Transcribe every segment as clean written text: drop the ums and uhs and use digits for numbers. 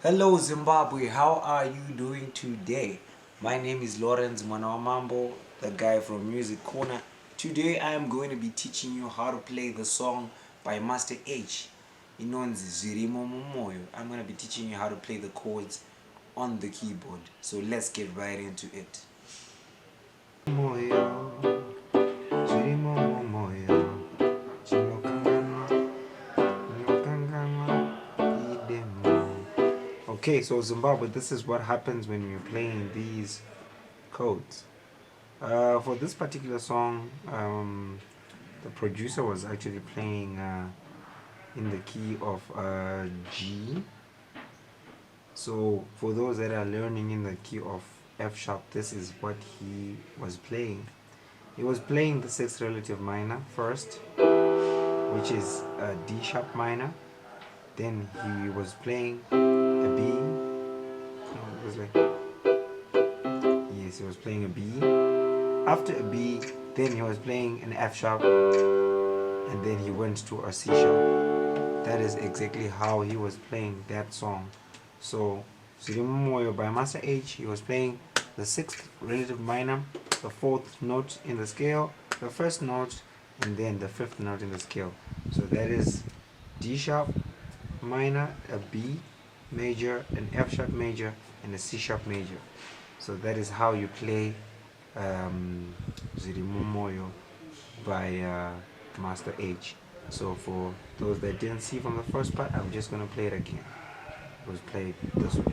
Hello Zimbabwe, how are you doing today? My name is Lawrence Mambo, the guy from Music Corner. Today I am going to be teaching you how to play the song by Master H. Zvirimo Mumoyo. I'm going to be teaching you how to play the chords on the keyboard. So let's get right into it. Okay, so Zimbabwe, this is what happens when you're playing these codes. For this particular song, the producer was actually playing in the key of G. So for those that are learning in the key of F sharp, this is what he was playing. He was playing the sixth relative minor first, which is a D sharp minor. Then he was playing a B. No, it was like, yes, he was playing a B. After a B, then he was playing an F sharp, and then he went to a C sharp. That is exactly how he was playing that song. So, Zvirimo Mumoyo by Master H, he was playing the sixth relative minor, the fourth note in the scale, the first note, and then the fifth note in the scale. So that is D sharp minor, a B major, an F sharp major, and a C sharp major. So that is how you play Zvirimo Mumoyo by Master H. So for those that didn't see from the first part, I'm just going to play it again. It was played this way.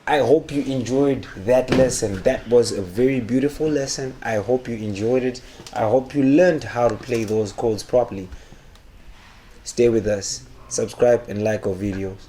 I hope you enjoyed that lesson. That was a very beautiful lesson. I hope you enjoyed it. I hope you learned how to play those chords properly. Stay with us. Subscribe and like our videos.